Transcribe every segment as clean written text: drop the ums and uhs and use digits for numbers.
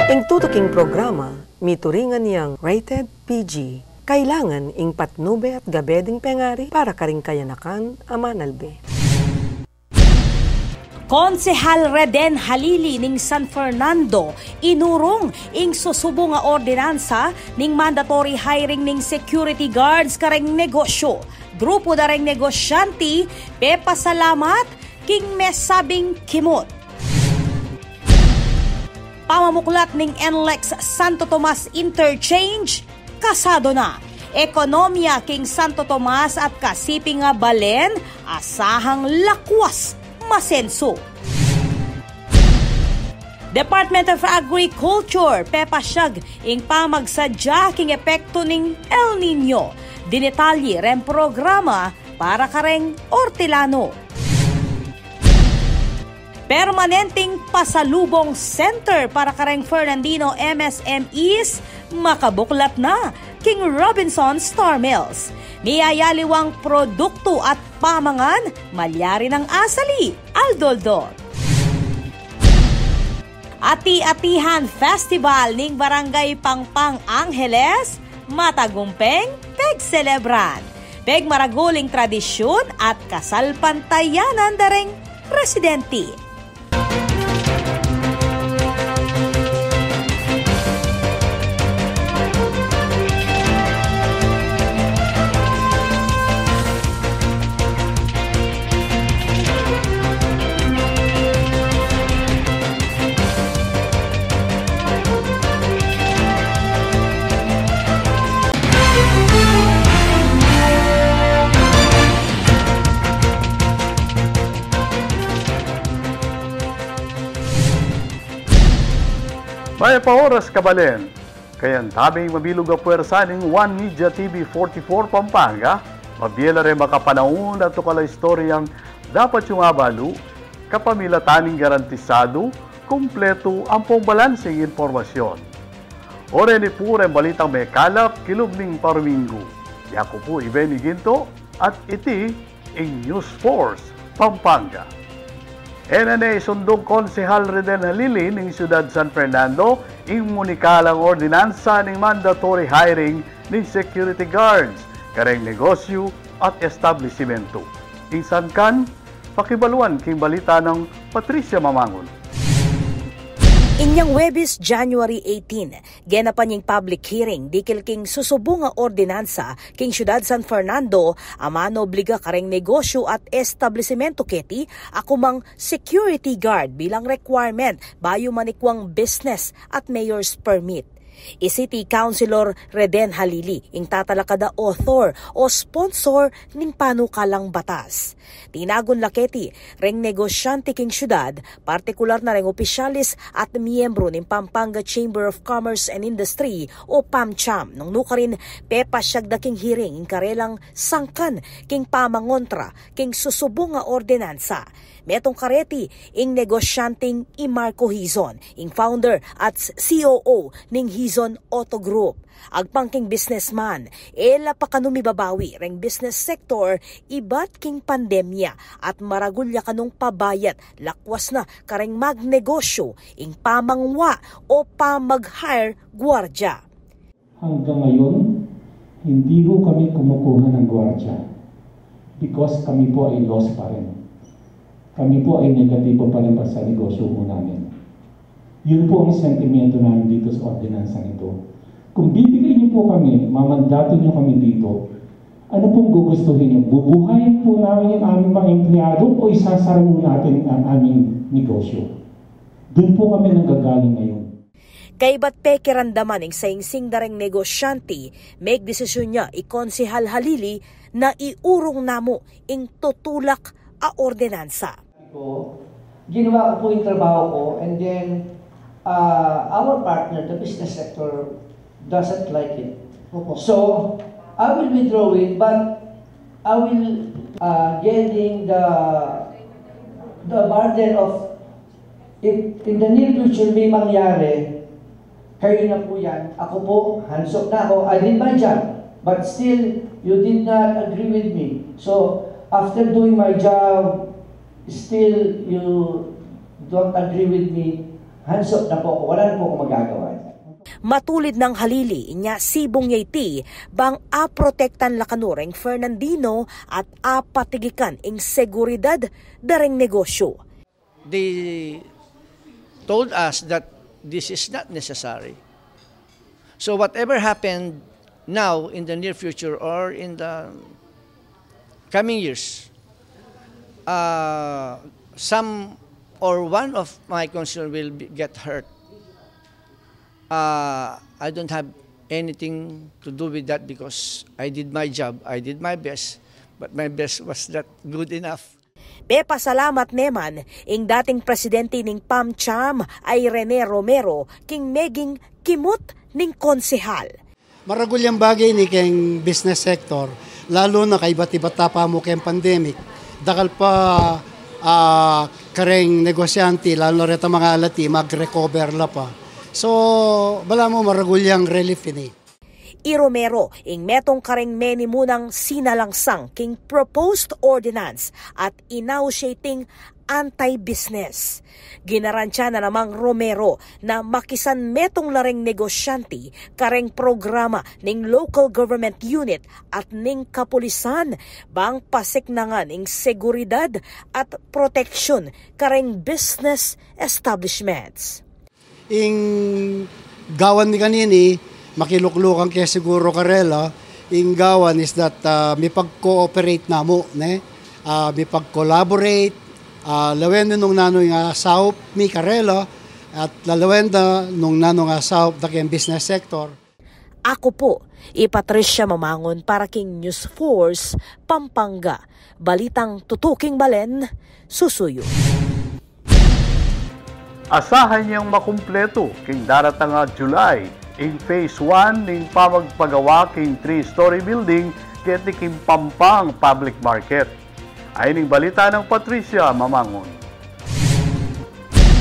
Ing tutuking programa, mituringan niyang rated PG. Kailangan ing patnube at gabeding pengari para karing kayanakan amanalbe. Konsehal Reden Halili ning San Fernando inurong ing susubo nga ordinansa ning mandatory hiring ning security guards kareng negosyo. Grupo dareng negosyante pepasalamat king mesabing kimot. Pamamuklat ning NLEX Santo Tomas Interchange kasado na. Ekonomiya king Santo Tomas at kasiping nga balen asahang lakwas masenso. Department of Agriculture pepasyag ing pamagsadya king epekto ning El Nino. Dinetalye rem programa para kareng Ortilano. Permanenteng pasalubong center para kareng Fernandino MSMEs makabuklat na king Robinson Star Mills. Niyayaliwang produkto at pamangan malyari ng asali Aldoldol. Ati-atihan Festival ning Barangay Pangpang Angeles matagumpeng pegselebran. Peg maraguling tradisyon at kasalpantayanan dareng residente. May paoras kabalen, kayan tabing mabilog a puwersa ning One Media TV 44 Pampanga, mabiyela rin makapanaon at tukala istoryang dapat yung abalo, kapamilataning garantisado, kumpleto ang pambalansing informasyon. Ore ni po rin balitang may kalap, kilubning parmingo. Yako po Ibeni Ginto at iti in News Force Pampanga. NNA sundong Konsehal Reden Halili ng Siyudad San Fernando ing munikalang ordinansa ng mandatory hiring ng security guards, kareng negosyo at establishmento. Insan kan, pakibaluan king balita ng Patricia Mamangon. Inyang Webis, January 18, genapan yung public hearing dikil king susubo nga ordinansa king Siyudad San Fernando amano obliga kareng negosyo at establishmento keti akumang security guard bilang requirement bayo manikwang business at mayor's permit. City Councilor Reden Halili ing tatalakada author o sponsor ning panukalang batas. Tinagon laketi reng negosyante king syudad, partikular na reng opisyalis at miyembro ning Pampanga Chamber of Commerce and Industry o PAMCHAM nung nukarin pepasyag da king hearing ing karelang sangkan king pamangontra king susubo nga ordinansa. Metong kareti ing negosyanteng Marco Hizon, ing founder at COO ning Hizon Auto Group. Agpangking businessman, ela pa kanumi babawi reng business sector ibat king pandemya at maragulya kanong pabayat lakwas na kareng magnegosyo ing pamangwa o pamag-hire gwardya. Hanggang ngayon, hindi ko kami kumukuha ng gwardya because kami po ay lost pa rin. Kami po ay negatibo pa rin sa negosyo mo namin. Yun po ang sentimento namin dito sa ordinansa nito. Kung bibigay niyo po kami, mamandato niyo kami dito, ano pong gugustuhin niyo? Bubuhayin po namin yung aming mga empleyado o isasara mo natin ang aming negosyo? Doon po kami nanggagaling ngayon. Kay ba't pekirandaman ng saing-sing dareng negosyante, make desisyon niya ikonsehal Halili na iurong namo ing tutulak a ordinansa. Ginawa ko po yung trabaho ko and then our partner, the business sector, doesn't like it. So, I will withdraw it but I will getting the burden of if in the near future may mangyari, kayo na po yan. Ako po, hands off na ako. I did my job but still you did not agree with me. So, after doing my job, still you don't agree with me, hands off na po ako, wala na po ako magagawa. Matulid ng halili niya sibong yayti bang aprotektan lakanureng Fernandino at apatigikan ing seguridad dareng negosyo. They told us that this is not necessary. So whatever happened now in the near future or in the coming years, some or one of my concern will get hurt. I don't have anything to do with that because I did my job, I did my best, but my best was not good enough. Pasalamat neman ing dating presidente ning PAMCHAM ay Rene Romero king meging kimot ning konsehal. Maragulyang bagay ni keng business sector, lalo na kay iba't pa mo keng pandemic. Dakal pa kareng negosyante, lalo rin mga alati, mag-recover la pa. So, bala mo maragulyang relief ini. I Romero, ing metong kareng meni munang sinalangsang king proposed ordinance at initiating anti-business. Ginaransya na namang Romero na makisan metong lareng negosyante kareng programa ning local government unit at ning kapulisan bang pasiknangan ing seguridad at proteksyon kareng business establishments. Ing gawan ni kanini, makiluklukan kaya siguro karela, ing gawan is that may pag-cooperate na mo, may pag-collaborate, lawendo nung nanong asawp mi karela, at lalawendo nung nanong asawp na kayang business sector. Ako po, Patricia Mamangon para king News Force, Pampanga. Balitang tutuking balen, susuyo. Asahan niyang makumpleto king daratang July in Phase 1 ning pamagpagawa king 3-story building keti king Pampang Public Market. Ay ning balita ng Patricia Mamangon.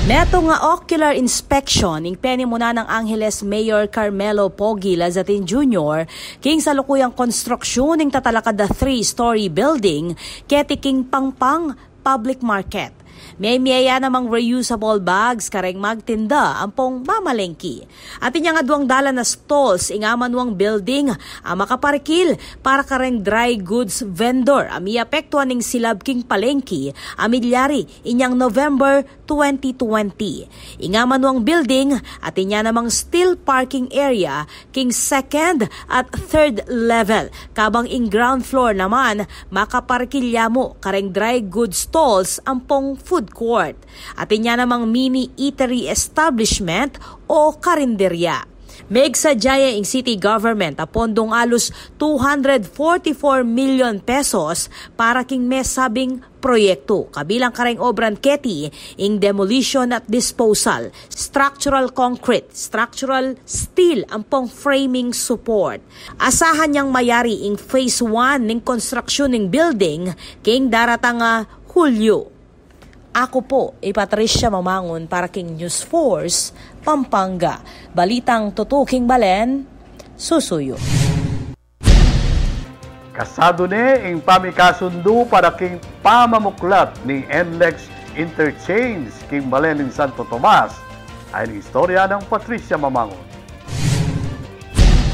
Neto nga ocular inspection ing penimuna ng Angeles Mayor Carmelo Pogi Lazatin Jr. king salukuyang konstruksyon ning tatalakad na 3-story building keti king Pampang Public Market. May miyaya namang reusable bags kareng magtinda ampong mamalengki. At inya nga duwang dala na stalls ingamanuang building ang makaparkil para kareng dry goods vendor. Ami apektuan ning silab king palengki amilyari inyang November 2020. Ingamanuang building at inya namang steel parking area king second at third level. Kabang ing ground floor naman makaparkilya mo kareng dry goods stalls ampong food court. At inya namang mini eatery establishment o karinderya. Megsadyaya ing city government apondong alos 244 million pesos para king mesabing proyekto. Kabilang kareng obran keti ing demolition at disposal, structural concrete, structural steel ampong framing support. Asahan niyang mayari ing phase 1 ning construction ning building king daratang Hulyo. Ako po, Patricia Mamangon para king News Force, Pampanga. Balitang tutuking balen, susuyo. Kasado ni ing pamikasundo para king pamamuklat ni NLEX Interchange king Balen ng Santo Tomas. Ay ang istorya ng Patricia Mamangon.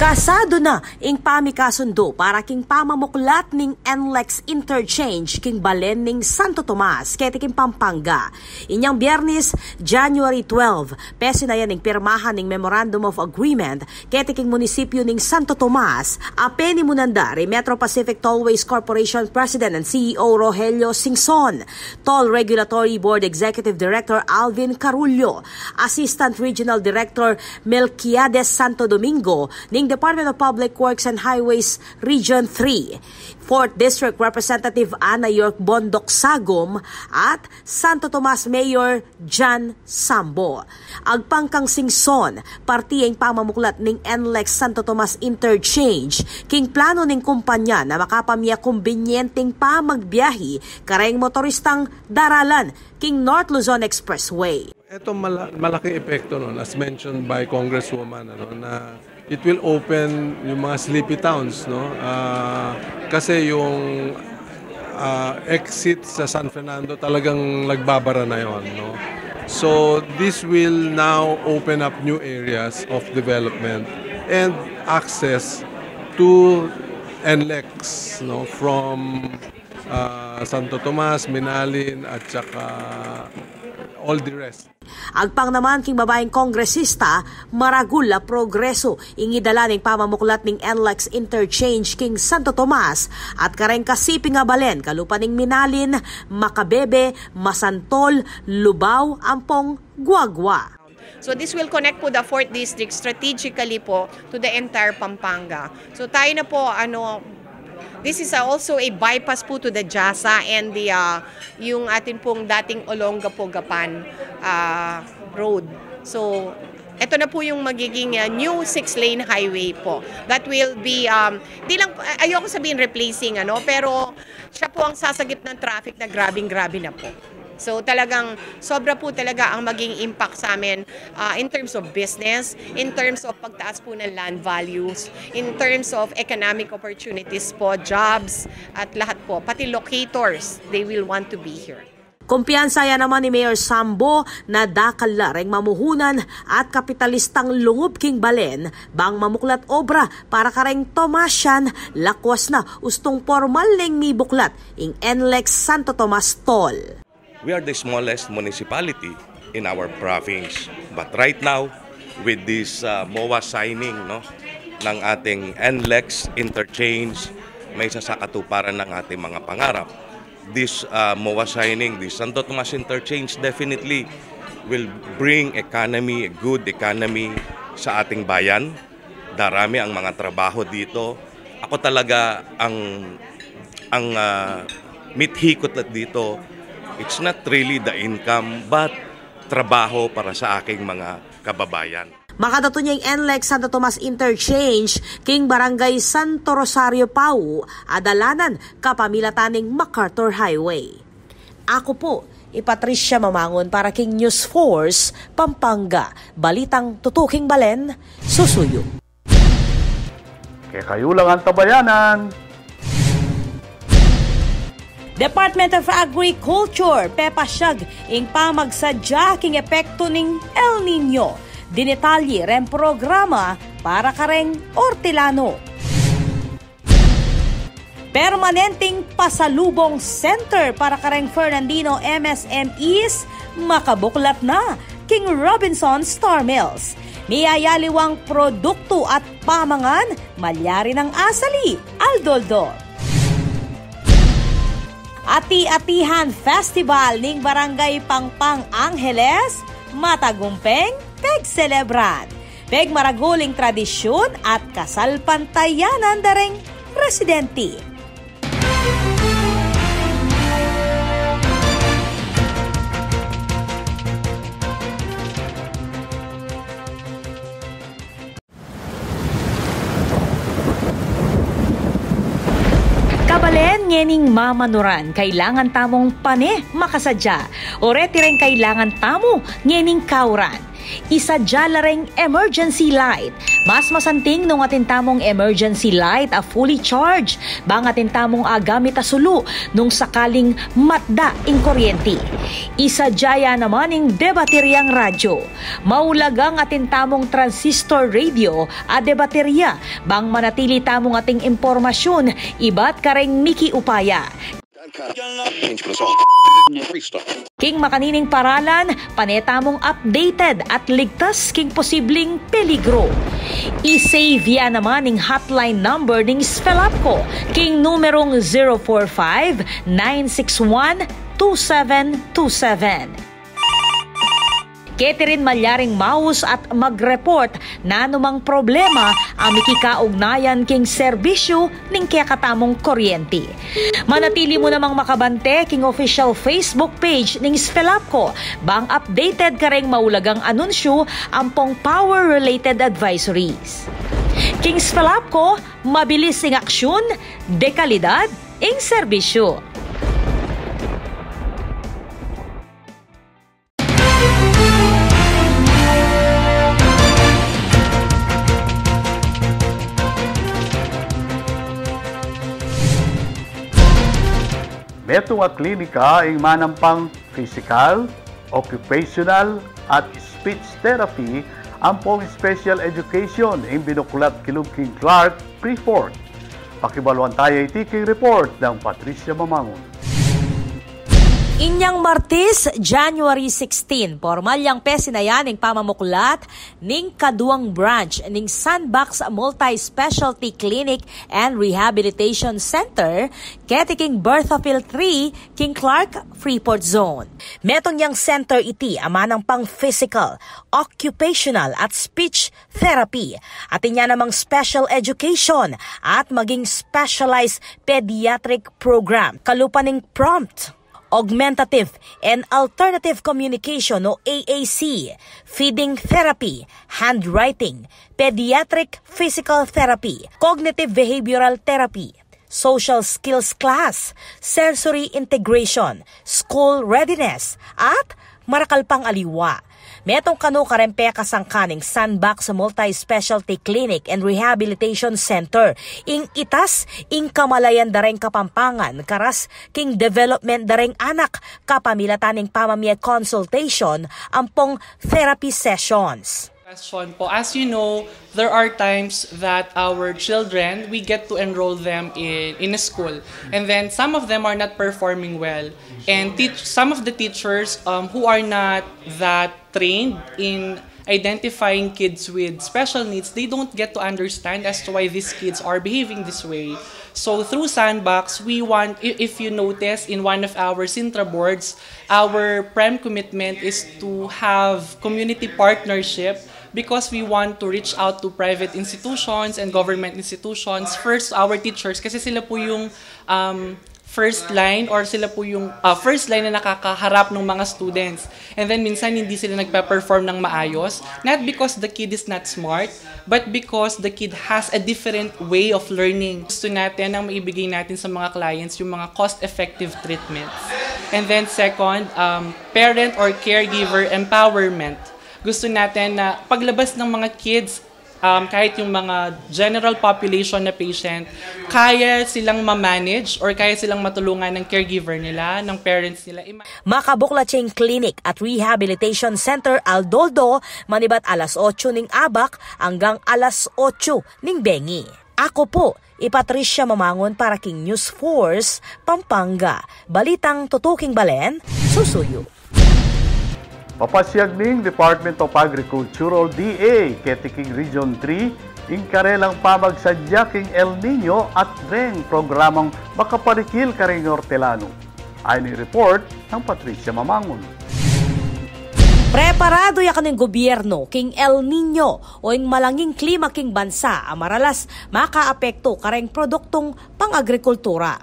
Kasado na ing pamikasundo para king pamamuklat ning NLEX Interchange king Balen ning Santo Tomas keti king Pampanga. Inyang Biyernes, January 12, pesinayan ning pirmahan ning Memorandum of Agreement keti king munisipyo ning Santo Tomas apeni munandari Metro Pacific Tollways Corporation President and CEO Rogelio Singson, Toll Regulatory Board Executive Director Alvin Carullo, Assistant Regional Director Melquiades Santo Domingo ning Department of Public Works and Highways Region 3, 4th District Representative Ana York Bondok Sagom at Santo Tomas Mayor John Sambo. Agpangkang Singson, partiyeng pamamuklat ning NLEX Santo Tomas Interchange, king plano ning kumpanya na makapamya kumbinyenteng pamagbiyahi kareng motoristang daralan king North Luzon Expressway. Ito malaking epekto nun, as mentioned by Congresswoman, na it will open yung mga sleepy towns, no? Kasi yung exit sa San Fernando talagang nagbabara na yon, no? So this will now open up new areas of development and access to NLEX, no, from Santo Tomas, Minalin, at saka all the rest. Agpang naman king babaeng kongresista, maragul la progreso ingidala ning pamamuklat ning NLEX interchange king Santo Tomas at kareng kasiping nga balen kalupan ning Minalin, Makabebe, Masantol, Lubao, Ampong, Guagua. So this will connect po the 4th District strategically po to the entire Pampanga. So tayo na po this is also a bypass po to the Jasa and the yung atin pong dating Olongapo-Gapan road. So ito na po yung magiging new 6-lane highway po. That will be di lang ayoko sabihin replacing pero siya po ang sasagip ng traffic na grabing-grabe na po. So talagang sobra po talaga ang maging impact sa amin in terms of business, in terms of pagtaas po ng land values, in terms of economic opportunities po, jobs at lahat po, pati locators, they will want to be here. Kumpiyansa yan naman ni Mayor Sambo na dakal la reng mamuhunan at kapitalistang lungub king balen bang mamuklat obra para kareng Tomasyan lakwas na ustong formal ning mibuklat ing NLEX Santo Tomas Toll. We are the smallest municipality in our province. But right now, with this MOA signing ng ating NLEX interchange, may sasakatuparan ng ating mga pangarap. This MOA signing, this Santo Tomas interchange definitely will bring economy, a good economy sa ating bayan. Darami ang mga trabaho dito. Ako talaga ang mithi ko dito. It's not really the income, but trabaho para sa aking mga kababayan. Makadato niya yung NLEX Santo Tomas Interchange king Barangay Santo Rosario Pau, adalanan kapamilataning MacArthur Highway. Ako po, Patricia Mamangon para king News Force, Pampanga. Balitang tutuking balen, susuyo. Kaya kayo lang ang tabayanan. Department of Agriculture, pepasyag ing pamagsadya king epekto ning El Nino. Dinetalye rem programa para kareng Ortilano. Permanenteng pasalubong center para kareng Fernandino MSMEs makabuklat na king Robinson Star Mills. Niyayaliwang produkto at pamangan malyari ng asali, Aldoldo. Ati-atihan Festival ning Barangay Pangpang Angeles, matagumpeng peg-celebran. Peg maraguling tradisyon at kasalpantayanan dareng residente. Kabalen ngening mamanuran, kailangan tamong pane makasadya. Oreti rin kailangan tamo ngening kauran. Isadya la ring emergency light. Mas masanting nung atin tamong emergency light a fully charged. Bang atin tamong agamit a sulu nung sakaling matda ing kuryente. Isadya naman ing debateryang radyo. Maulagang atin tamong transistor radio a debaterya. Bang manatili tamong ating impormasyon, ibat kareng Miki Upaya. King makanining paralan, panetamong updated at ligtas king posibleng peligro. I-save ya naman ning hotline number ning Sfelapco, king numerong 045-961-2727. Keterin malyaring maus at mag-report na anumang problema ang mikikaugnayan king serbisyo ning kakatamong kuryente. Manatili mo namang makabante king official Facebook page ning Sfelapco bang updated ka ring maulagang anunsyo ampong power-related advisories. King Sfelapco, mabilis ing aksyon, dekalidad ing serbisyo. Meto nga klinika ing manampang physical, occupational at speech therapy ang pong special education ang binuklat kilog King Clark, Freeport. Pakibaluan tayo itiking report ng Patricia Mamangon. Inyang Martes, January 16, formal yang pesinayan ng pamamuklat ning kaduang branch ning Sandbox Multi-Specialty Clinic and Rehabilitation Center ketiking Berthophil 3, King Clark, Freeport Zone. Metong yang center iti amanang pang physical, occupational at speech therapy at inya namang special education at maging specialized pediatric program. Kalupaning prompt, Augmentative and Alternative Communication o AAC, Feeding Therapy, Handwriting, Pediatric Physical Therapy, Cognitive Behavioral Therapy, Social Skills Class, Sensory Integration, School Readiness, at Marakalpang Aliwa. Metong kanu karempe kasangkaning Sandbox Multi-Specialty Clinic and Rehabilitation Center ing itas ing kamalayan dareng Kapampangan karas king development dareng anak kapamilataning pamamia consultation ampong therapy sessions. Question po. As you know, there are times that our children, we get to enroll them in a school. And then some of them are not performing well. And some of the teachers who are not that trained in identifying kids with special needs, they don't get to understand as to why these kids are behaving this way. So through Sandbox, we want, if you notice in one of our Sintra boards, our prime commitment is to have community partnership because we want to reach out to private institutions and government institutions. First, our teachers, kasi sila po yung first line or sila po yung first line na nakakaharap ng mga students. And then minsan hindi sila nagpe-perform ng maayos, not because the kid is not smart, but because the kid has a different way of learning. Gusto natin ang maibigay natin sa mga clients yung mga cost-effective treatments. And then second, parent or caregiver empowerment. Gusto natin na paglabas ng mga kids, kahit yung mga general population na patient, kaya silang ma-manage or kaya silang matulungan ng caregiver nila, ng parents nila. Makabuklatsing Clinic at Rehabilitation Center Aldoldo, manibat alas 8 ning abak hanggang alas 8 ning bengi. Ako po, Patricia Mamangon para King News Force, Pampanga. Balitang tutuking balen, susuyo. Papasyag ning Department of Agricultural DA ketiking Region 3 ing karelang pamagsadya king El Nino at reng programang makaparikil karing Hortelano. Ay ni report ng Patricia Mamangon. Preparado ya kaning gobyerno king El Nino o ing malanging klima king bansa amaralas makaapekto kareng produktong pang-agrikultura.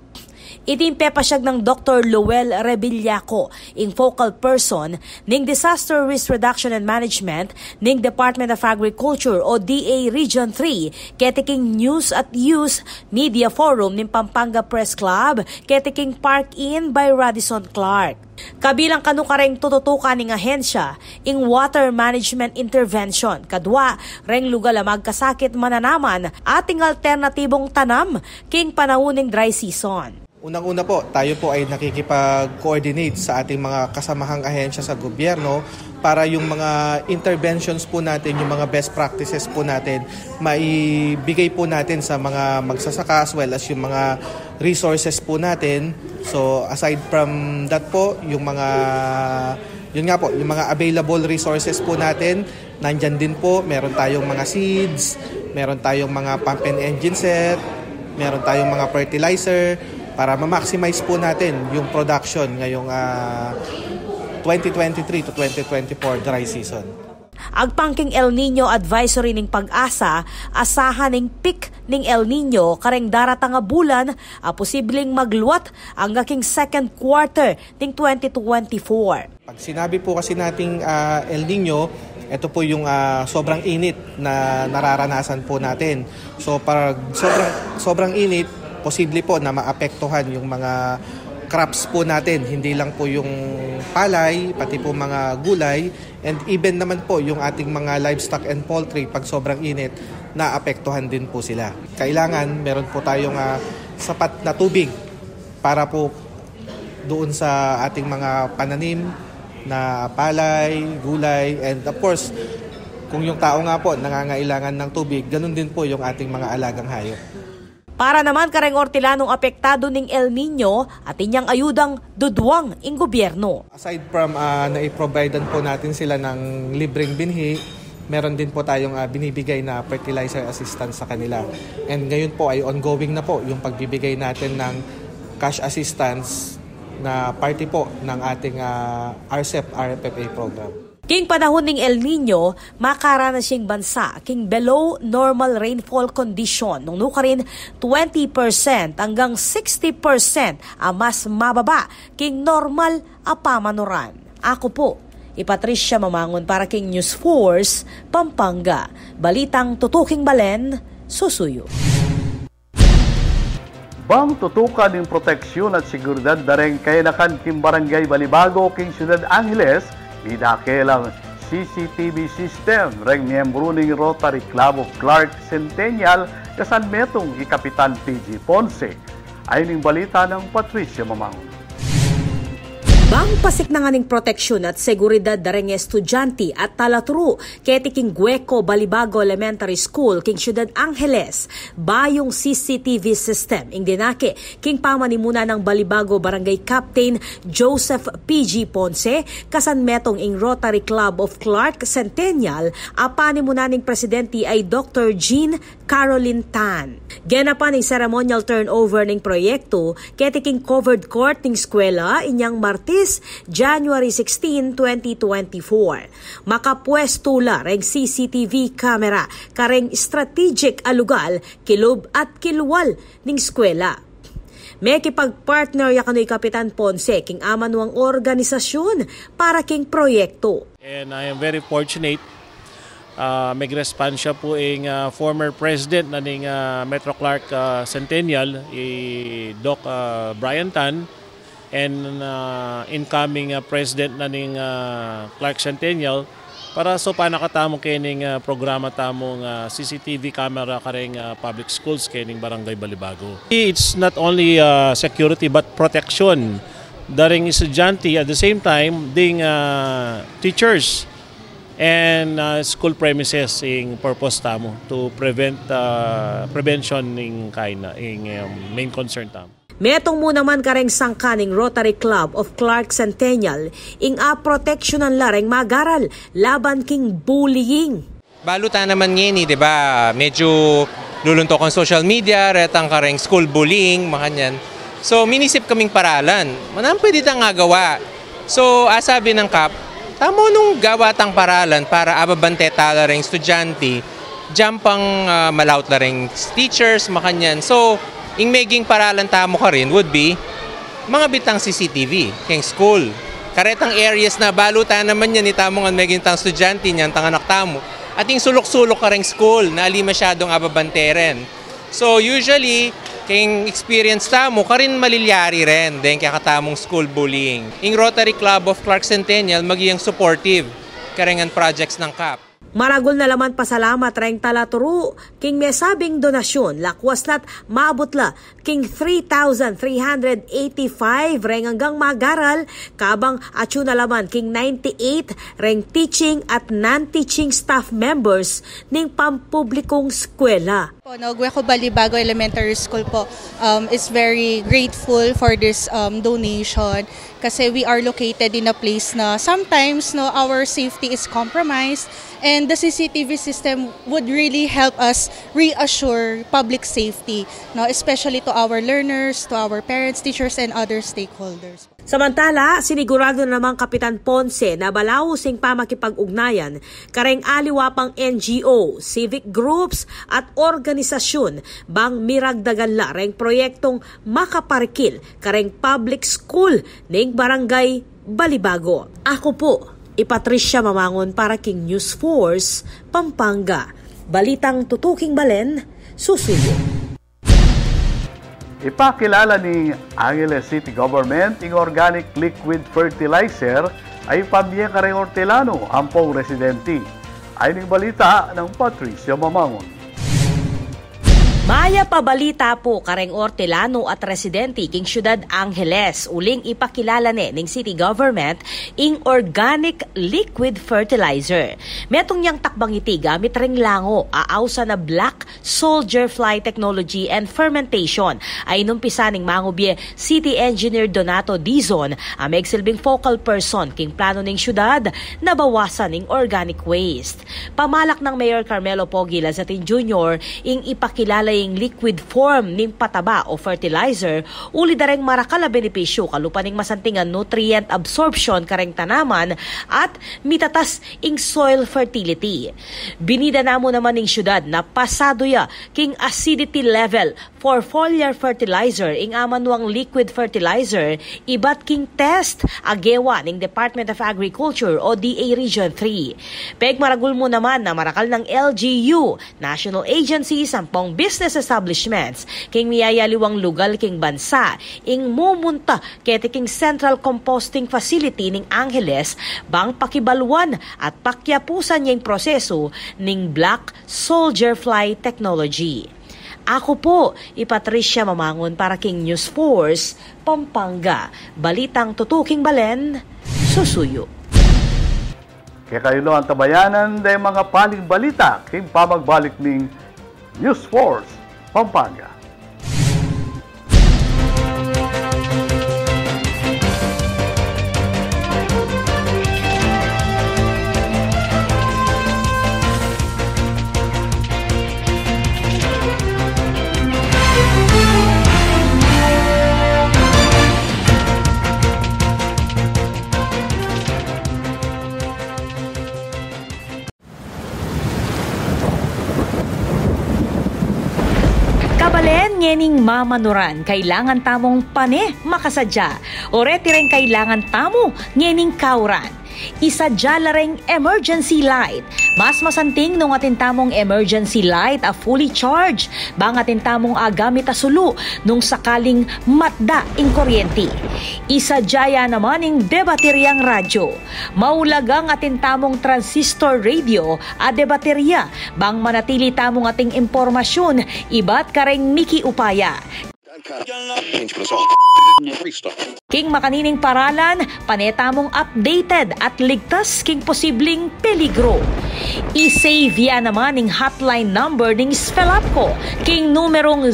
Itimpepasyag ng Dr. Lowell Rebillaco, ing focal person ning Disaster Risk Reduction and Management ning Department of Agriculture o DA Region 3, ketiking News at Use Media Forum ning Pampanga Press Club, ketiking Park Inn by Radisson Clark. Kabilang kanukareng tututukan ning ahensya ing water management intervention, kadwa reng lugar magkasakit mananaman ating alternatibong tanam king panahon dry season. Unang-una po, tayo po ay nakikipag-coordinate sa ating mga kasamahang ahensya sa gobyerno para yung mga interventions po natin, yung mga best practices po natin, maibigay po natin sa mga magsasaka as well as yung mga resources po natin. So aside from that po, yung mga available resources po natin, nandyan din po, meron tayong mga seeds, meron tayong mga pump and engine set, meron tayong mga fertilizer, para ma-maximize po natin yung production ngayong 2023 to 2024 dry season. Agpangking El Nino Advisory ning Pag-asa, asahan ning peak ning El Nino kareng daratang nga bulan posibleng magluwat ang aking second quarter ning 2024. Pag sinabi po kasi nating El Nino, ito po yung sobrang init na nararanasan po natin. So pag sobrang init, posible po na maapektuhan yung mga crops po natin, hindi lang po yung palay, pati po mga gulay, and even naman po yung ating mga livestock and poultry, pag sobrang init, naapektuhan din po sila. Kailangan meron po tayong sapat na tubig para po doon sa ating mga pananim, na palay, gulay, and of course, kung yung tao nga po nangangailangan ng tubig, ganun din po yung ating mga alagang hayop. Para naman kareng Hortilanong apektado ng El Nino at inyang ayudang duduwang ing gobyerno. Aside from na-providean po natin sila ng libreng binhi, meron din po tayong binibigay na fertilizer assistance sa kanila. And ngayon po ay ongoing na po yung pagbibigay natin ng cash assistance na party po ng ating RCEP-RFFA program. King panahon ng El Nino, makaranas siyang bansa king below normal rainfall condition nung nukarin 20% hanggang 60% ang mas mababa king normal a pamanuran. Ako po, Patricia Mamangon para king News Force, Pampanga. Balitang tutuking balen, susuyo. Bang tutukan ng proteksyon at seguridad dareng kayanakan king Barangay Balibago king Ciudad Angeles, idakelang CCTV system reng miyembro ng Rotary Club of Clark Centennial kasan metong Kapitan PG Ponce. Ay ning balita ng Patricia Mamangon. Bang pasik na nga ning proteksyon at seguridad dareng estudyante at talaturo keti king Gueco Balibago Elementary School king Ciudad Angeles bayong CCTV system ing dinake king pamanimuna ng Balibago Barangay Captain Joseph PG Ponce kasan metong ing Rotary Club of Clark Centennial apanimuna ning presidente ay Dr. Jean Caroline Tan. Genapan ing ceremonial turnover ning proyekto keti king covered court ning eskwela inyang Martes January 16, 2024. Makapwesto la reng CCTV camera kareng strategic alugal kilob at kilwal ning eskwela. May kipag-partner yakanoy Kapitan Ponce king amanuang organisasyon para king proyekto. And I am very fortunate mag-respond siya po ing former president na ning Metro Clark Centennial, Doc Brian Tan, and incoming president na ning Clark Centennial para so panakatamo kining programa tamong CCTV camera kareng public schools kining Barangay Balibago. It's not only security but protection daring estudyante at the same time ding teachers and school premises ing purpose tamo to prevent prevention ning kaina ing main concern tamo. Metong mo naman kareng sangkaning Rotary Club of Clark Centennial ing proteksyonan lareng magaral laban king bullying. Balutan naman ngayon, di ba? Medyo luluntok ang social media, retang kareng school bullying, mga kanyan. So, minisip kaming paralan. Manang pwede tang gawa. So, asabi ng CAP, tamo nung gawa tang paralan para ababante talareng estudyante, jampang malaut lareng teachers, mga kanyan. So, ing maging paralan tamo ka rin would be mga bitang CCTV keng school. Karetang areas na balutan naman yan ni tamong ang maging tang estudyante niyan, tang anak tamo. At ing sulok-sulok ka rin school na ali masyadong ababanteren. So usually, keng experience tamo, ka rin malilyari rin dahil kakatamong school bullying. Ing Rotary Club of Clark Centennial magiging supportive karengan projects ng CAP. Maragol na laman pasalamat reng talaturo king may sabing donasyon lakwas nat maabot la king 3,385 reng hanggang magaral kabang atyo na laman king 98 reng teaching at non-teaching staff members ning pampublikong eskwela. Gueco Balibago Elementary School po is very grateful for this donation kasi we are located in a place na sometimes our safety is compromised and the CCTV system would really help us reassure public safety, especially to our learners, to our parents, teachers, and other stakeholders. Samantala, sinigurado namang Kapitan Ponce na balaw sing pamakipag-ugnayan kareng aliwapang NGO, civic groups at organisasyon bang miragdagan la reng proyektong makaparikil kareng public school ning Barangay Balibago. Ako po, Patricia Mamangon para king News Force, Pampanga. Balitang tutuking balen, susuyo. Ipakilala ni Angeles City Government ang organic liquid fertilizer ay pamye kareng Hortilano ang pong residente. Ay ning balita ng Patricia Mamangon. Maya pabalita po kareng Hortelano at residente king Ciudad Angeles uling ipakilala ning city government ing organic liquid fertilizer. Metong niyang takbang iti gamit ring lango aawsa na black soldier fly technology and fermentation ay numpisa ning mangubye City Engineer Donato Dizon ang megsilbing focal person king plano ning syudad na bawasan ning organic waste. Pamalak ng Mayor Carmelo Pogi Lazatin Jr. ing ipakilala ing liquid form ning pataba o fertilizer uli dareng marakal na benepisyo kalupaning masantingan nutrient absorption kareng tanaman at mitatas ing soil fertility. Binida namo naman ning syudad na pasado ya king acidity level for foliar fertilizer ing amanuang liquid fertilizer ibat king test agewa ning Department of Agriculture o DA Region 3. Peg maragul mo naman na marakal ng LGU, National Agency sampong business establishments king miyayaliwang lugal king bansa ing mumunta kete king Central Composting Facility ning Angeles bang pakibaluan at pakyapusan niyang proseso ning Black Soldier Fly technology. Ako po, Patricia Mamangon para king News Force, Pampanga. Balitang tutuking balen, susuyo. Kaya kayo ang tabayanan dahil mga paling balita king pamagbalik ning News Force, Pampanga. Kabalen ngening mamanuran, kailangan tamong pane makasadya. Oreti rin kailangan tamo ngening kauran. Isadya lareng emergency light. Mas masanting nung atin tamong emergency light a fully charged. Bang atin tamong agamit a sulu nung sakaling matda ing kuryente. Isadya naman ing debateryang radyo. Maulagang atin tamong transistor radio a debaterya. Bang manatili tamong ating impormasyon, ibat kareng Miki Upaya. King makanining paralan, panetamong updated at ligtas king posibleng peligro. I-save ya naman ning hotline number ning Spelapco, king numerong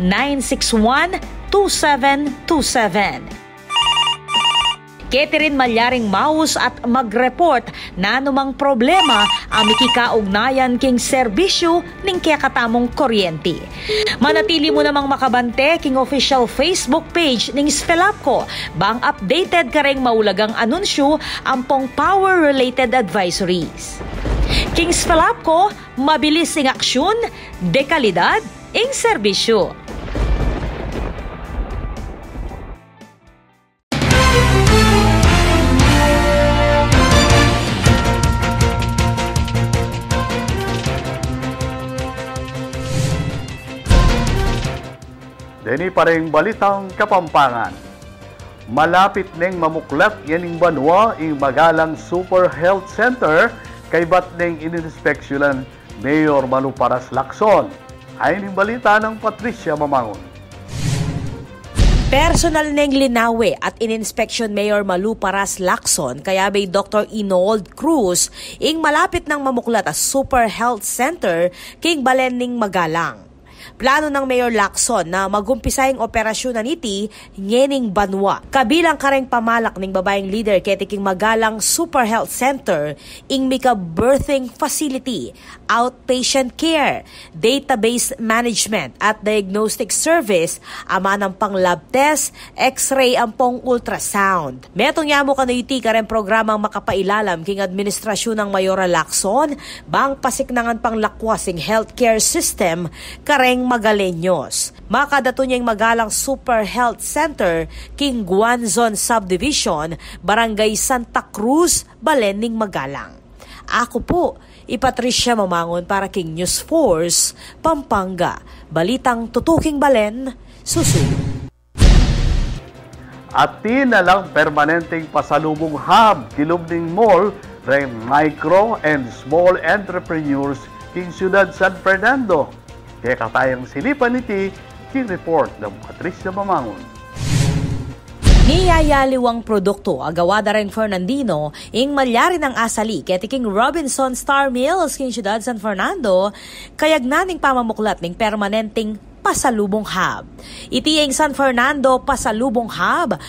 045-961-2727. Catherine Malyaring Maus at mag-report na anumang problema ang mikikaugnayan king serbisyo ning kakatamong kuryente. Manatili mo namang makabante king official Facebook page ning Spelapco bang updated ka ring maulagang anunsyo ampong power-related advisories. King Spelapco, mabilis ing aksyon, dekalidad ing serbisyo. Dini pa rin balitang Kapampangan. Malapit neng mamuklat yaning banwa ing Magalang Super Health Center kay bat neng ininspeksyonan Mayor Maluparas Lacson. Ay ning balita ng Patricia Mamangon. Personal neng linawe at ininspeksyon Mayor Maluparas Lacson kaya may Dr. Inold Cruz ing malapit nang mamuklat a Super Health Center king balen ning Magalang. Plano ng Mayor Lacson na magumpisayang operasyon na niti ngening banwa. Kabilang kareng pamalak ning babaeng leader ketiking Magalang Super Health Center ing mika birthing facility, outpatient care, database management at diagnostic service, ama ng pang lab test, x-ray ampong ultrasound. Metong yamo kanayuti kareng programang makapailalam king administrasyon ng Mayora Lacson bang pasiknangan pang lakwasing healthcare system kareng Magaleños. Makadato niyang Magalang Super Health Center, King Guanzon Subdivision, Barangay Santa Cruz, Balening, Magalang. Ako po, Patricia Mamangon para King News Force, Pampanga. Balitang tutuking balen, susuyo. At tinalang permanenteng pasalubong hub, Kilubning Mall, ren micro and small entrepreneurs king Ciudad San Fernando. Kaya katayang silipan niti, kin-report ng Patricia Mamangon. Niyayaliwang produkto agawada rin Fernandino ing malyari ng asali ketiking Robinson Star Mills king Ciudad San Fernando kayagnaning pamamuklat ning permanenteng pasalubong hub. Itiyeng San Fernando Pasalubong Hub,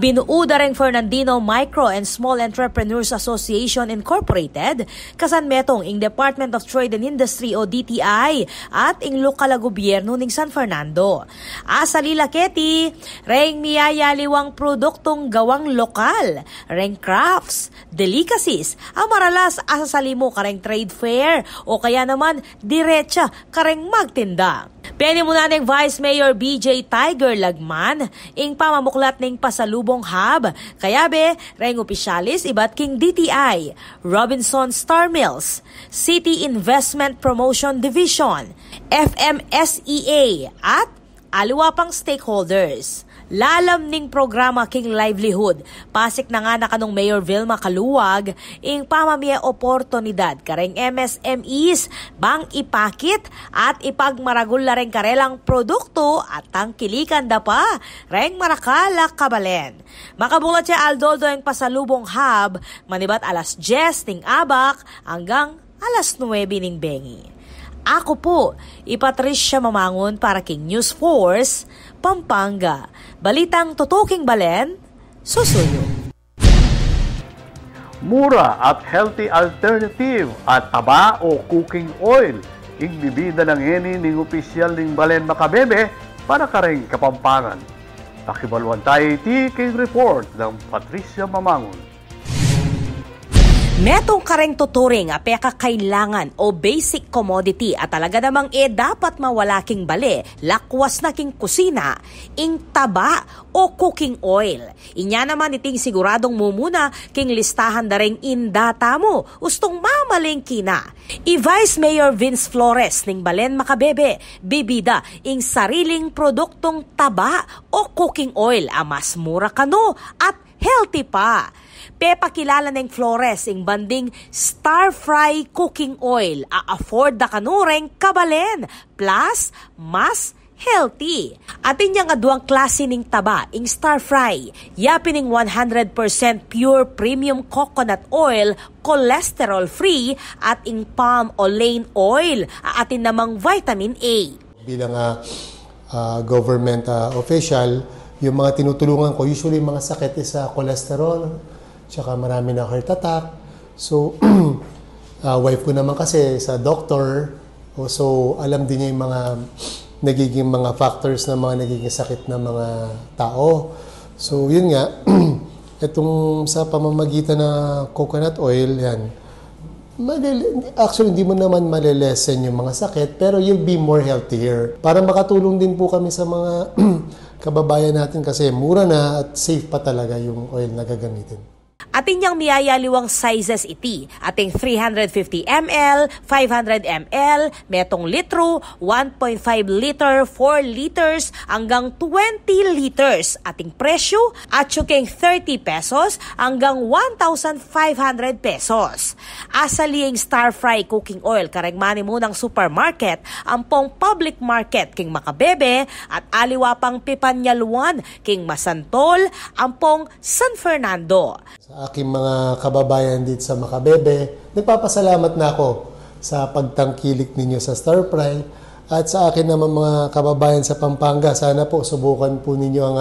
binuuda ring Fernandino Micro and Small Entrepreneurs Association Incorporated, kasanmetong ing Department of Trade and Industry o DTI at ing lokal na gobyerno ning San Fernando. Asalila keti, ring miyayaliwang produktong gawang lokal, ring crafts, delicacies, ang maralas asasali mo kareng trade fair o kaya naman diretsa kareng magtinda. Pwede mo na ng Vice Mayor BJ Tiger Lagman ing pamamuklat ng pasalubong hub. Kaya be, reng opisyalis ibat king DTI, Robinson Star Mills, City Investment Promotion Division, FMSEA at aliwa pang stakeholders. Lalam ning programa king livelihood. Pasik na nga na kanong Mayor Vilma Kaluwag ing pamamia oportunidad kareng MSMEs bang ipakit at ipagmaragul na rin karelang produkto at tangkilikan da pa reng marakala kabalen. Makabulat siya Aldoldo ang pasalubong hub manibat alas 10 ning abak hanggang alas 9 ning bengi. Ako po, Patricia Mamangon para King News Force, Pampanga. Balitang tutuking balen, susuyo. Mura at healthy alternative at taba o cooking oil. Ingbibida ng eni ning opisyal ning Balen Makabebe para kareng Kapampangan. Pakibaluan tayo iti king report ng Patricia Mamangon. Metong kareng tuturing apeka kailangan o basic commodity at talaga namang dapat mawala king bale, lakwas na king kusina, ing taba o cooking oil. Inya naman iting siguradong mumuna king listahan da ring indata mo, ustong mamaling kina. I-Vice Mayor Vince Flores ning Balen Makabebe, bibida ing sariling produktong taba o cooking oil, mas mura kano at healthy pa. Pepakilala ng Flores ing banding Star Fry Cooking Oil, a-afford da kanureng kabalen, plus mas healthy. Atin niyang aduang klase ning taba, ing Star Fry, yapin ing 100% pure premium coconut oil, cholesterol free, at ing palm o lane oil, atin namang vitamin A. Bilang government official, yung mga tinutulungan ko, usually mga sakit is cholesterol, tsaka marami na heart attack. So, wife ko naman kasi sa doctor, so alam din niya yung mga nagiging mga factors na mga nagiging sakit na mga tao. So, yun nga, itong sa pamamagitan na coconut oil, yan, actually, hindi mo naman malilesen yung mga sakit, pero you'll be more healthier. Para makatulong din po kami sa mga kababayan natin kasi mura na at safe pa talaga yung oil na gagamitin. Atin niyang miyayaliwang sizes iti, ating 350 ml, 500 ml, metong litro, 1.5 liter, 4 liters, hanggang 20 liters. Ating presyo, atsuking 30 pesos hanggang 1,500 pesos. Asaliing Star Fry Cooking Oil, karagmani mo ng supermarket, ampong public market king Makabebe, at aliwa pang Pipanyaluan king Masantol, ampong San Fernando. Sa aking mga kababayan dito sa Makabebe, nagpapasalamat na ako sa pagtangkilik ninyo sa Star Fry at sa akin naman mga kababayan sa Pampanga. Sana po subukan po ninyo ang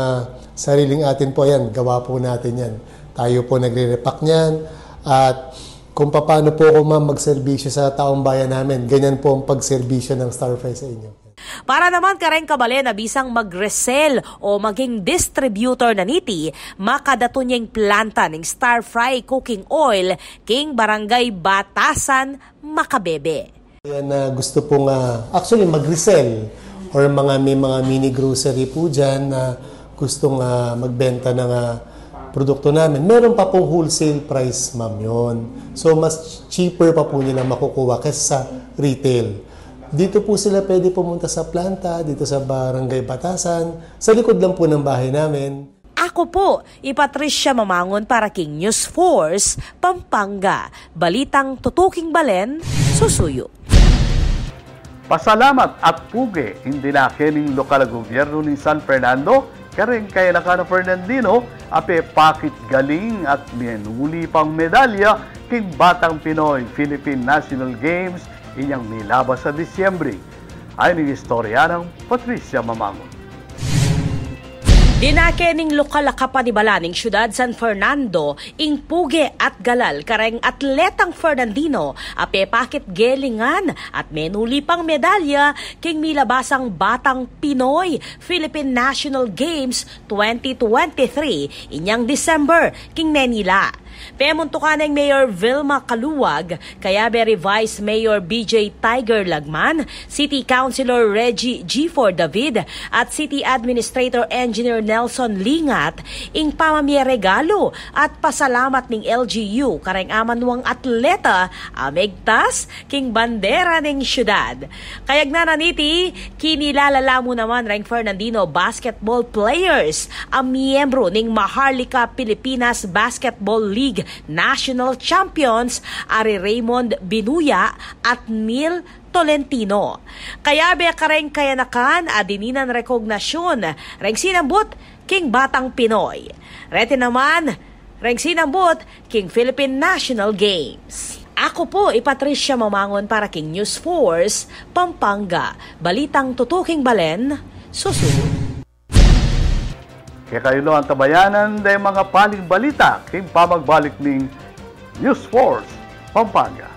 sariling atin po yan. Gawa po natin yan. Tayo po nagre-repack niyan at kung paano po ako magserbisyo sa taong bayan namin, ganyan po ang pagserbisyo ng Star Fry sa inyo. Para naman kareng kabalen na bisang mag-resell o maging distributor na niti, makadato niyang planta ng Star Fry Cooking Oil king Barangay Batasan, Makabebe. Yan gusto pong actually mag-resell or may mga mini grocery po dyan na gustong magbenta ng produkto namin. Meron pa pong wholesale price, ma'am, yun. So mas cheaper pa po nila makukuha kaysa sa retail. Dito po sila pwede pumunta sa planta, dito sa Barangay Batasan. Sa likod lang po ng bahay namin. Ako po, Patricia Mamangon para King News Force, Pampanga. Balitang tutuking balen, susuyo. Pasalamat at puge hindi na kening lokal gobyerno ni San Fernando kareng kay nakana Fernandino ape pakit galing at minuli pang medalya king Batang Pinoy Philippine National Games inyang nilabas sa Disyembre. Ay ning istorya ng Patricia Mamangon. Dinakening lokal kapanibala ning siyudad San Fernando, ing puge at galal kareng atletang Fernandino, ape pakit gelingan at menuli pang medalya king milabasang Batang Pinoy Philippine National Games 2023 inyang December king Manila. Pemuntukan ng Mayor Vilma Kaluwag, Kayabe Vice Mayor BJ Tiger Lagman, City Councilor Reggie G4 David at City Administrator Engineer Nelson Lingat ing pamamiyregalo at pasalamat ning LGU kareng amanuang atleta amigtas king bandera ning syudad. Kayag na naniti, kinilalala mo naman ring Fernandino basketball players ang miyembro ning Maharlika Pilipinas Basketball League National Champions ari Raymond Binuya at Neil Tolentino. Kayabe kareng kayanakan adininan rekognasyon reng sinambot king Batang Pinoy. Rete naman reng sinambot king Philippine National Games. Ako po Patricia Mamangon para king News Force Pampanga. Balitang tutuking balen susunod. Kaya kayo ang tabayanan dahil mga paling balita king pamagbalik ning News Force Pampanga.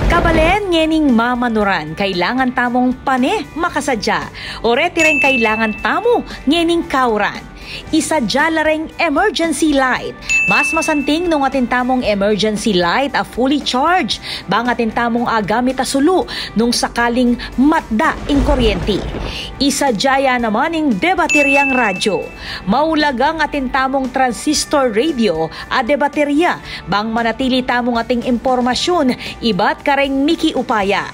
Kabalen ngening mamanuran, kailangan tamong pane makasadya. Oreti rin kailangan tamo ngening kauran. Isadya la ring emergency light. Mas masanting nung atin tamong emergency light a fully charged. Bang atin tamong agamit a sulu nung sakaling matda ing kuryente. Isadya naman ing debateryang radyo. Maulagang atin tamong transistor radio a debaterya. Bang manatili tamong ating impormasyon, iba't kareng miki upaya.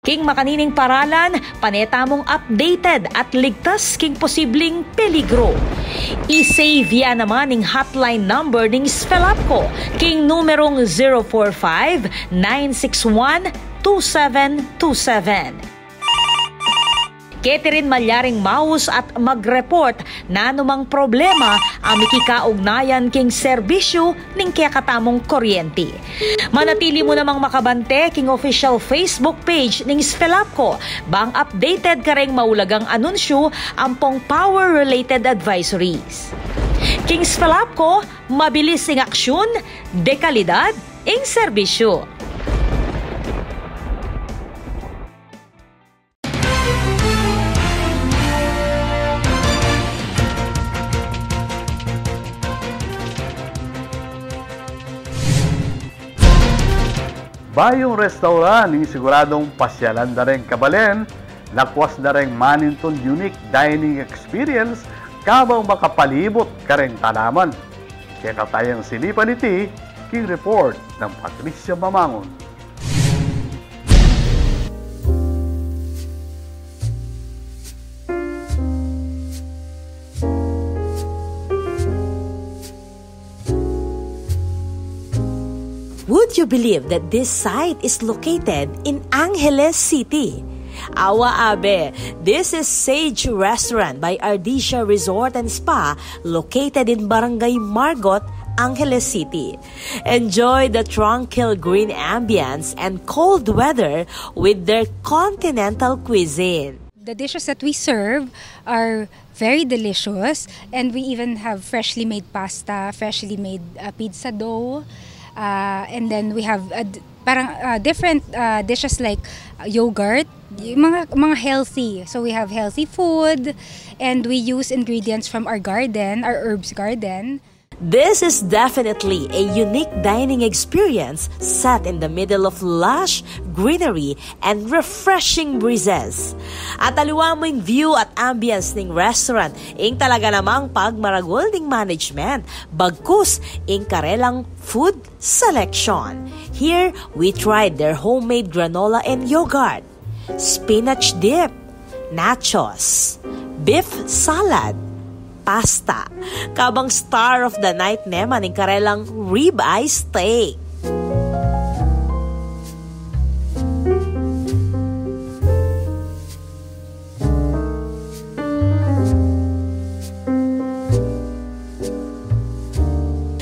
King makanining paralan, panetamong updated at ligtas king posibleng peligro. I-save ya naman ning hotline number ning Spelapco, king numerong 045-961-2727. Catherine Malyaring Maus at mag-report na anumang problema amiki kaugnayan king serbisyo ning kakatamong kuryente. Manatili mo namang makabante king official Facebook page ning Spelapco bang updated kareng maulagang anunsyo ampong power-related advisories. King Spelapco, mabilis ing aksyon, dekalidad ing serbisyo. Bayong restaurant ng siguradong pasyalan na rin kabalen, lakwas na rin maninton unique dining experience kabang makapalibot kareng tanaman. Kaya katayang silipan iti, king report ng Patricia Mamangon. Would you believe that this site is located in Angeles City? Awa Abe, this is Sage Restaurant by Ardisha Resort and Spa located in Barangay Margot, Angeles City. Enjoy the tranquil green ambience and cold weather with their continental cuisine. The dishes that we serve are very delicious, and we even have freshly made pasta, freshly made pizza dough. And then we have different dishes like yogurt, mga healthy. So we have healthy food, and we use ingredients from our garden, our herbs garden. This is definitely a unique dining experience set in the middle of lush greenery and refreshing breezes. At aliwang mo yung view at ambience ng restaurant, ing talaga namang pagmaragol ng management, bagkus ing karelang food selection. Here, we tried their homemade granola and yogurt, spinach dip, nachos, beef salad, pasta, kabang star of the night naman ng karelang ribeye steak.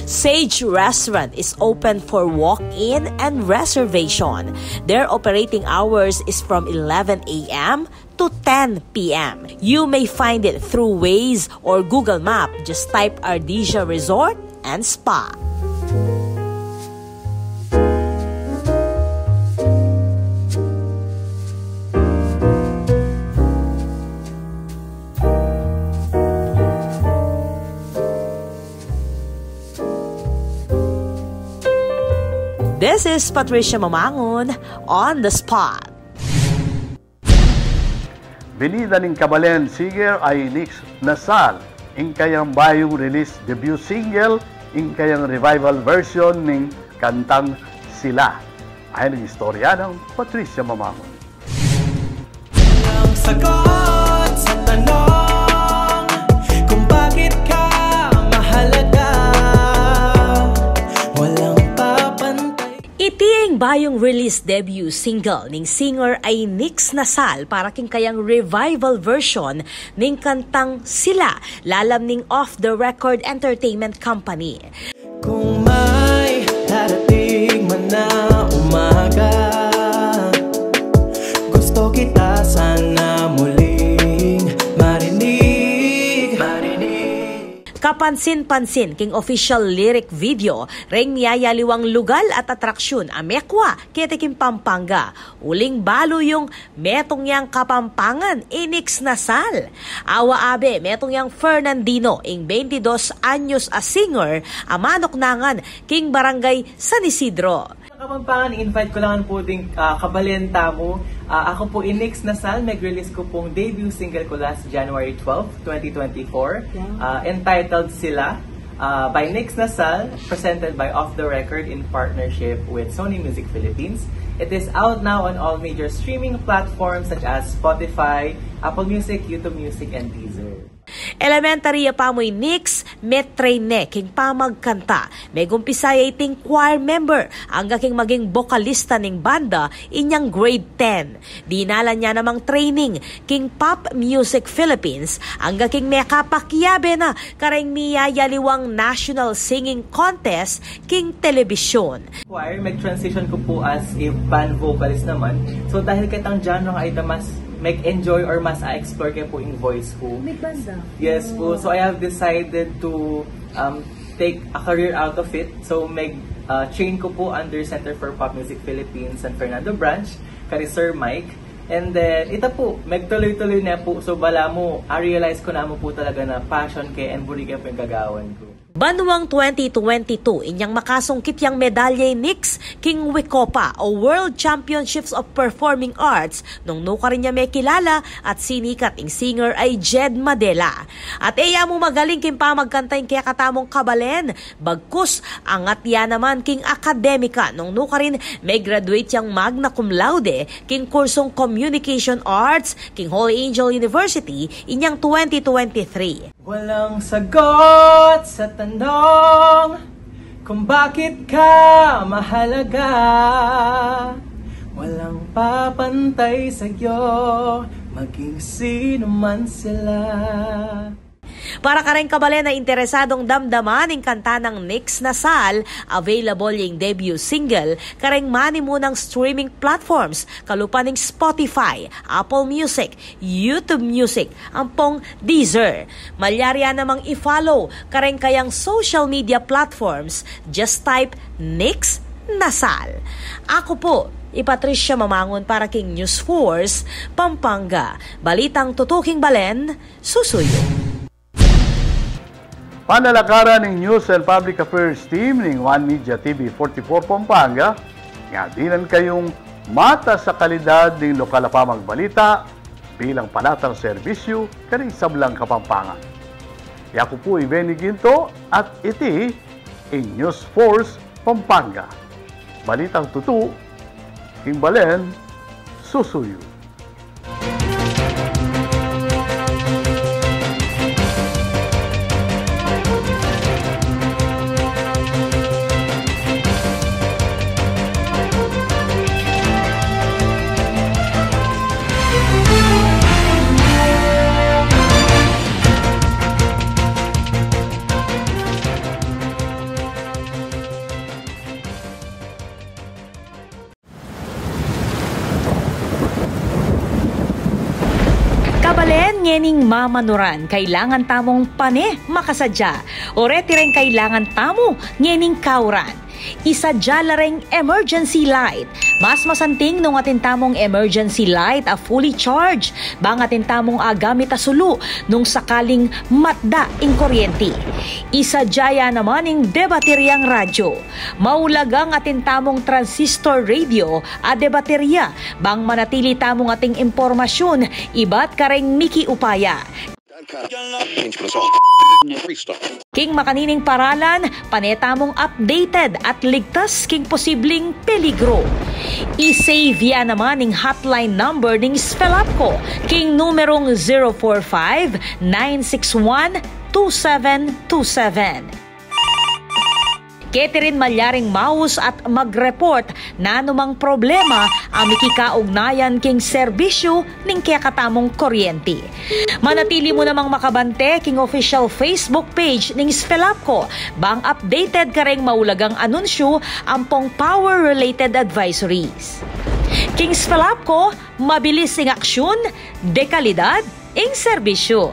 Sage Restaurant is open for walk-in and reservation. Their operating hours is from 11 a.m. to 10 p.m. You may find it through Waze or Google Map. Just type Ardisia Resort and Spa. This is Patricia Mamangon on the spot. Binida ng Kabalen singer ay Nix Nasal, ing kayang bayong release debut single, ing kayang revival version ng kantang Sila. Ayon ang istorya ng Patricia Mamangon. Ang sagot sa tanong kung bakit ka mahalaga, walang iti ang bayong release debut single ning singer ay Nix Nasal para king kayang revival version ning kantang Sila, lalam ning Off the Record Entertainment Company. Kung may darating man na umaga, gusto kita sana muling marinig. Kapansin-pansin king official lyric video, ring niyayaliwang lugal at atraksyon amekwa kitikim Pampanga. Uling balo yung metong yang Kapampangan, Nix Nasal. Awa abe, metong yang Fernandino, ing 22 anyos a singer, amanok nangan king barangay San Isidro. Kapampangan, invite ko lang po ding kabalenta mo. Ako po Nix Nasal, nag-release ko pong debut single ko last January 12, 2024, entitled Sila, by Nix Nasal, presented by Off the Record in partnership with Sony Music Philippines. It is out now on all major streaming platforms such as Spotify, Apple Music, YouTube Music, and Deezer. Elementary pa mo'y Nix, metraine king pamagkanta. May gumpisay iting choir member, ang king maging bokalista ning banda inyang grade 10. Dinala niya namang training king Pop Music Philippines, ang king may kapakyabe na kareng niyayaliwang National Singing Contest king telebisyon. Choir, mag-transition ko po as a band vocalist naman. So dahil kitang genre ay mas make-enjoy or mas a-explore kayo po yung voice ko. May banda? Yes po. So I have decided to take a career out of it. So train ko po under Center for Pop Music Philippines San Fernando Branch, kay Sir Mike. And then, ito po, magtuloy-tuloy na po. So bala mo, I-realize ko na mo po talaga na passion kay and buli kayo po yung gagawan ko. Banuang 2022, inyang makasungkit yang medalya Nix king Wikopa o World Championships of Performing Arts nung nuka rin niya may kilala at sinikat ing singer ay Jed Madela. At iya mo magaling king pamagkantay kaya katamong Kabalen, bagkus angat yan naman king akademika nung nuka rin may graduate yang magna cum laude king kursong Communication Arts king Holy Angel University inyang 2023. Walang sagot sa tanong kung bakit ka mahalaga, walang papantay sa'yo, maging sino man sila. Para kareng Kabalen na interesadong damdaman ng kanta ng Nix Nasal, available yung debut single, kareng mani mo ng streaming platforms, kalupan ng Spotify, Apple Music, YouTube Music, ampong Deezer. Malyarya namang i-follow, kareng kayang social media platforms, just type Nix Nasal. Ako po, Patricia Mamangon para king News Force, Pampanga. Balitang tutuking Balen, susuyo. Panalakaran ng News and Public Affairs Team ng One Media TV 44 Pampanga, nga dinan kayong mata sa kalidad ng lokal na pamagbalita bilang panatang serbisyo kaning sablang Kapampangan. Yaku po Benny Ginto at iti in News Force Pampanga. Balitang tutu, king balen, susuyo. Kabalen ngening mamanuran, kailangan tamong pane makasadya. Oreti rin kailangan tamo ngening kauran. Isadya lareng emergency light. Mas masanting nung atin tamong emergency light a fully charged. Bang atin tamong agamit a sulu nung sakaling matda ing kuryente. Isadya naman ing debateryang radyo. Maulagang atin tamong transistor radio a debaterya. Bang manatili tamong ating impormasyon, iba't kareng miki upaya. King makanining paralan, panetamong updated at ligtas king posibleng peligro. I-save ya naman ning hotline number ning Spelapco, king numerong 045-961-2727. Kete rin malyaring mouse at mag-report na anumang problema ang mikikaugnayan king serbisyo ning kakatamong kuryente. Manatili mo namang makabante king official Facebook page ning Spelapco, bang updated ka ring maulagang anunsyo ampong power-related advisories. King Spelapco, mabilis ing aksyon, dekalidad ing serbisyo.